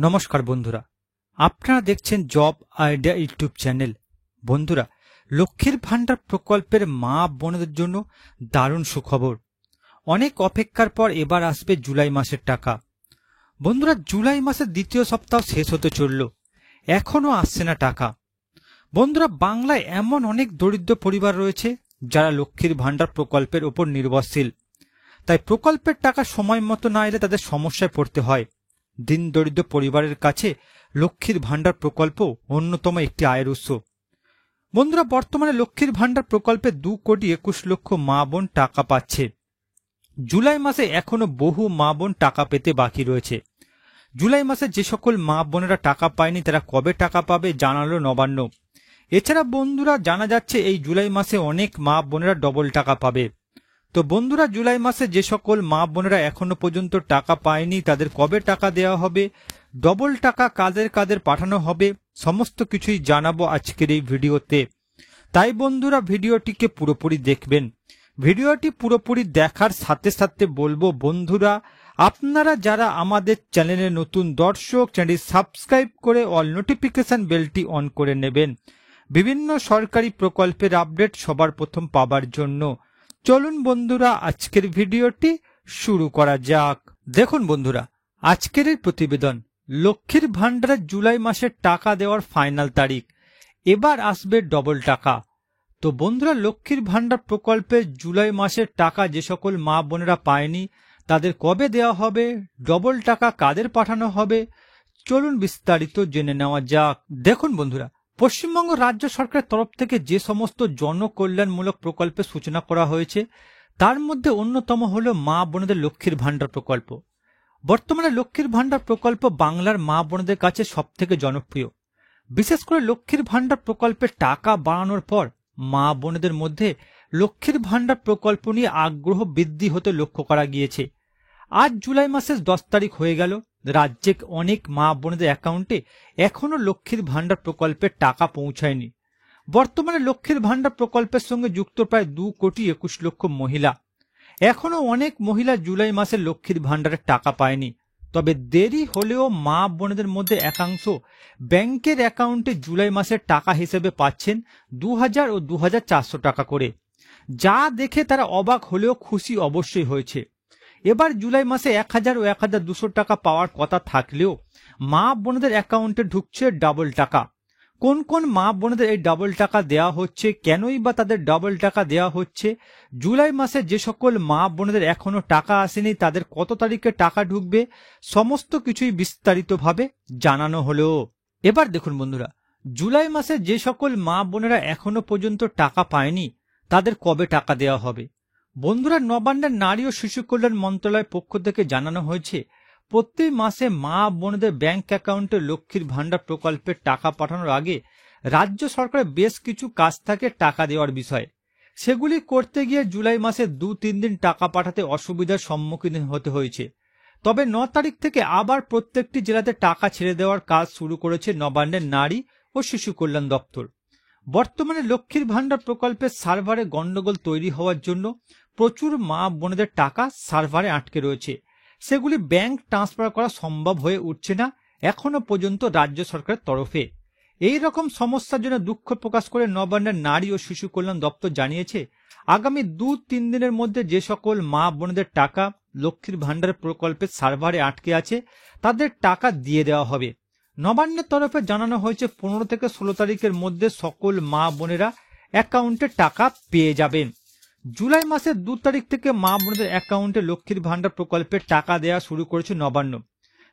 নমস্কার বন্ধুরা, আপনারা দেখছেন জব আইডিয়া ইউটিউব চ্যানেল। বন্ধুরা, লক্ষ্মীর ভান্ডার প্রকল্পের মা বোনদের জন্য দারুণ সুখবর। অনেক অপেক্ষার পর এবার আসবে জুলাই মাসের টাকা। বন্ধুরা, জুলাই মাসের দ্বিতীয় সপ্তাহ শেষ হতে চলল, এখনো আসছে না টাকা। বন্ধুরা, বাংলায় এমন অনেক দরিদ্র পরিবার রয়েছে যারা লক্ষ্মীর ভান্ডার প্রকল্পের উপর নির্ভরশীল। তাই প্রকল্পের টাকা সময় মতো না এলে তাদের সমস্যায় পড়তে হয়। দিন দরিদ্র পরিবারের কাছে লক্ষ্মীর ভান্ডার প্রকল্প অন্যতম একটি আয়ের উৎস। বন্ধুরা, বর্তমানে লক্ষ্মীর ভান্ডার প্রকল্পে 2,21,00,000 মা বোন টাকা পাচ্ছে। জুলাই মাসে এখনো বহু মা বোন টাকা পেতে বাকি রয়েছে। জুলাই মাসে যে সকল মা বোনেরা টাকা পায়নি তারা কবে টাকা পাবে জানালো নবান্ন। এছাড়া বন্ধুরা, জানা যাচ্ছে এই জুলাই মাসে অনেক মা বোনেরা ডবল টাকা পাবে। তো বন্ধুরা, জুলাই মাসে যে সকল মা বোনেরা এখনো পর্যন্ত টাকা পায়নি তাদের কবে টাকা দেওয়া হবে, ডবল টাকা কাদের কাদের পাঠানো হবে, সমস্ত কিছুই জানাবো আজকের এই ভিডিওতে। তাই বন্ধুরা, ভিডিওটিকে পুরোপুরি দেখবেন। ভিডিওটি পুরোপুরি দেখার সাথে সাথে বলবো বন্ধুরা, আপনারা যারা আমাদের চ্যানেলে নতুন দর্শক, চ্যানেলটি সাবস্ক্রাইব করে অল নোটিফিকেশন বেলটি অন করে নেবেন বিভিন্ন সরকারি প্রকল্পের আপডেট সবার প্রথম পাবার জন্য। চলুন বন্ধুরা, আজকের ভিডিওটি শুরু করা যাক। দেখুন বন্ধুরা, আজকের এই প্রতিবেদন লক্ষ্মীর ভান্ডারে জুলাই মাসের টাকা দেওয়ার ফাইনাল তারিখ, এবার আসবে ডবল টাকা। তো বন্ধুরা, লক্ষ্মীর ভান্ডার প্রকল্পে জুলাই মাসের টাকা যে সকল মা বোনেরা পায়নি তাদের কবে দেওয়া হবে, ডবল টাকা কাদের পাঠানো হবে, চলুন বিস্তারিত জেনে নেওয়া যাক। দেখুন বন্ধুরা, পশ্চিমবঙ্গ রাজ্য সরকারের তরফ থেকে যে সমস্ত জনকল্যাণমূলক প্রকল্পের সূচনা করা হয়েছে তার মধ্যে অন্যতম হল মা বোনদের লক্ষ্মীর ভান্ডার প্রকল্প। বর্তমানে লক্ষ্মীর ভান্ডার প্রকল্প বাংলার মা বোনদের কাছে সবথেকে জনপ্রিয়। বিশেষ করে লক্ষ্মীর ভান্ডার প্রকল্পের টাকা বাড়ানোর পর মা বোনদের মধ্যে লক্ষ্মীর ভান্ডার প্রকল্প নিয়ে আগ্রহ বৃদ্ধি হতে লক্ষ্য করা গিয়েছে। আজ জুলাই মাসের 10 তারিখ হয়ে গেল, রাজ্যে অনেক মা বোনদের অ্যাকাউন্টে এখনো লক্ষ্মীর ভান্ডার প্রকল্পের টাকা পৌঁছায়নি। বর্তমানে লক্ষ্মীর ভান্ডার প্রকল্পের সঙ্গে যুক্ত প্রায় 2,21,00,000 মহিলা। এখনো অনেক মহিলা জুলাই মাসে লক্ষ্মীর ভান্ডারের টাকা পায়নি। তবে দেরি হলেও মা বোনদের মধ্যে একাংশ ব্যাংকের অ্যাকাউন্টে জুলাই মাসের টাকা হিসেবে পাচ্ছেন 2,000 ও 2,400 টাকা করে, যা দেখে তারা অবাক হলেও খুশি অবশ্যই হয়েছে। এবার জুলাই মাসে 1,000 ও 1,200 টাকা পাওয়ার কথা থাকলেও মা বোনদের অ্যাকাউন্টে ঢুকছে ডাবল টাকা। কোন কোন মা বোনদের এই ডাবল টাকা দেওয়া হচ্ছে, কেনই বা তাদের ডাবল টাকা দেওয়া হচ্ছে, জুলাই মাসে যে সকল মা বোনদের এখনো টাকা আসেনি তাদের কত তারিখে টাকা ঢুকবে, সমস্ত কিছুই বিস্তারিতভাবে জানানো হলো। এবার দেখুন বন্ধুরা, জুলাই মাসে যে সকল মা বোনেরা এখনো পর্যন্ত টাকা পায়নি তাদের কবে টাকা দেওয়া হবে। বন্ধুরা, নবান্নের নারী ও শিশু কল্যাণ মন্ত্রণালয়ের পক্ষ থেকে জানানো হয়েছে প্রতি মাসে মা বোনদের ব্যাংক অ্যাকাউন্টে লক্ষ্মীর ভান্ডার প্রকল্পের টাকা পাঠানোর আগে রাজ্য সরকারের বেশ কিছু কাজ থাকে টাকা দেওয়ার বিষয়ে। সেগুলি করতে গিয়ে জুলাই মাসে 2-3 দিন টাকা পাঠাতে অসুবিধার সম্মুখীন হতে হয়েছে। তবে 9 তারিখ থেকে আবার প্রত্যেকটি জেলাতে টাকা ছেড়ে দেওয়ার কাজ শুরু করেছে নবান্নের নারী ও শিশু কল্যাণ দপ্তর। বর্তমানে লক্ষ্মীর ভান্ডার প্রকল্পের সার্ভারে গন্ডগোল তৈরি হওয়ার জন্য প্রচুর মা বোনদের টাকা সার্ভারে আটকে রয়েছে। সেগুলি ব্যাংক ট্রান্সফার করা সম্ভব হয়ে উঠছে না এখনো পর্যন্ত রাজ্য সরকারের তরফে। এই রকম সমস্যার জন্য দুঃখ প্রকাশ করে নবান্নের নারী ও শিশু কল্যাণ দপ্তর জানিয়েছে আগামী 2-3 দিনের মধ্যে যে সকল মা বোনদের টাকা লক্ষ্মীর ভান্ডার প্রকল্পের সার্ভারে আটকে আছে তাদের টাকা দিয়ে দেওয়া হবে। নবান্নের তরফে জানানো হয়েছে 15 থেকে 16 তারিখের মধ্যে সকল মা বোনেরা অ্যাকাউন্টে টাকা পেয়ে যাবেন। জুলাই মাসের 2 তারিখ থেকে মা বোনদের অ্যাকাউন্টে লক্ষ্মীর ভান্ডার প্রকল্পের টাকা দেওয়া শুরু করেছে নবান্ন,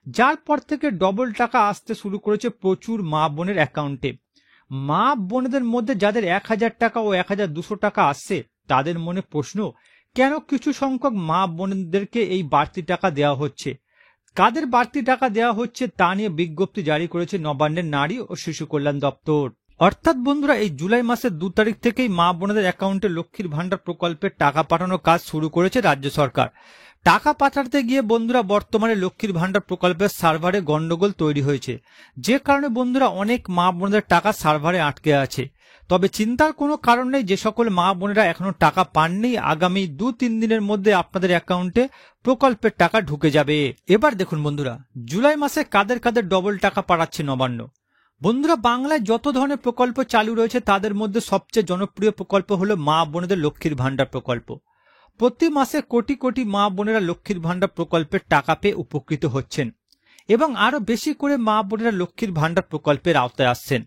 যার পর থেকে ডবল টাকা আসতে শুরু করেছে প্রচুর মা বোনের অ্যাকাউন্টে। মা বোনদের মধ্যে যাদের 1,000 টাকা ও 1,200 টাকা আসছে তাদের মনে প্রশ্ন, কেন কিছু সংখ্যক মা বোনদেরকে এই বাড়তি টাকা দেওয়া হচ্ছে, কাদের বাড়তি টাকা দেওয়া হচ্ছে তা নিয়ে বিজ্ঞপ্তি জারি করেছে নবান্নের নারী ও শিশু কল্যাণ দপ্তর। অর্থাৎ বন্ধুরা, এই জুলাই মাসের 2 তারিখ থেকেই মা বোনদের অ্যাকাউন্টে লক্ষ্মীর ভান্ডার প্রকল্পের টাকা পাঠানোর কাজ শুরু করেছে রাজ্য সরকার। টাকা পাঠাতে গিয়ে বন্ধুরা বর্তমানে লক্ষ্মীর ভান্ডার প্রকল্পের সার্ভারে গন্ডগোল তৈরি হয়েছে, যে কারণে বন্ধুরা অনেক মা বোনদের টাকা সার্ভারে আটকে আছে। তবে চিন্তার কোনো কারণ নেই, যে সকল মা বোনেরা এখনো টাকা পাননি, আগামী 2-3 দিনের মধ্যে আপনাদের অ্যাকাউন্টে প্রকল্পের টাকা ঢুকে যাবে। এবার দেখুন বন্ধুরা, জুলাই মাসে কাদের কাদের ডবল টাকা পাঠাচ্ছে নবান্ন। বন্ধুরা, বাংলায় যত ধরনের প্রকল্প চালু রয়েছে তাদের মধ্যে সবচেয়ে জনপ্রিয় প্রকল্প হলো মা বোনেদের লক্ষ্মীর ভান্ডার প্রকল্প। প্রতি মাসে কোটি কোটি মা বোনেরা লক্ষ্মীর ভান্ডার প্রকল্পের টাকা পেয়ে উপকৃত হচ্ছেন এবং আরো বেশি করে মা বোনেরা লক্ষ্মীর ভান্ডার প্রকল্পের আওতায় আসছেন।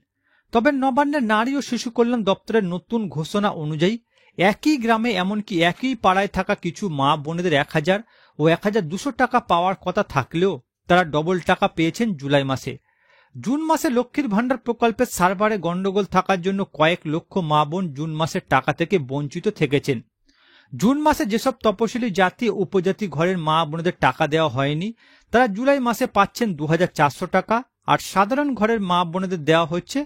তবে নবান্নের নারী ও শিশু কল্যাণ দপ্তরের নতুন ঘোষণা অনুযায়ী একই গ্রামে এমনকি একই পাড়ায় থাকা কিছু মা বোনেদের 1000 ও 1200 টাকা পাওয়ার কথা থাকলেও তারা ডবল টাকা পেয়েছেন জুলাই মাসে। জুন মাসে লক্ষ্মীর ভান্ডার প্রকল্পের সার্ভারে গন্ডগোল থাকার জন্য কয়েক লক্ষ মা বোন জুন মাসের টাকা থেকে বঞ্চিত থেকেছেন। জুন মাসে যেসব তপশিলি জাতি ও উপজাতি ঘরের মা বোনেদের টাকা দেওয়া হয়নি তারা জুলাই মাসে পাচ্ছেন 2400 টাকা, আর সাধারণ ঘরের মা বোনেদের দেওয়া হচ্ছে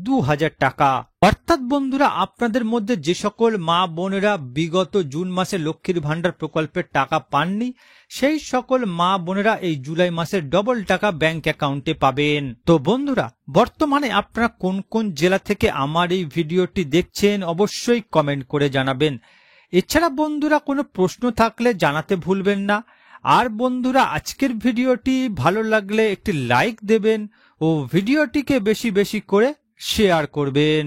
2000 টাকা। অর্থাৎ বন্ধুরা, আপনাদের মধ্যে যে সকল মা বোনেরা বিগত জুন মাসে লক্ষ্মীর ভান্ডার প্রকল্পের টাকা পাননি, সেই সকল মা বোনেরা এই জুলাই মাসে ডবল টাকা ব্যাংক অ্যাকাউন্টে পাবেন। তো বন্ধুরা, বর্তমানে আপনারা কোন কোন জেলা থেকে আমার এই ভিডিওটি দেখছেন অবশ্যই কমেন্ট করে জানাবেন। এছাড়া বন্ধুরা, কোনো প্রশ্ন থাকলে জানাতে ভুলবেন না। আর বন্ধুরা, আজকের ভিডিওটি ভালো লাগলে একটি লাইক দেবেন ও ভিডিওটিকে বেশি বেশি করে শেয়ার করবেন।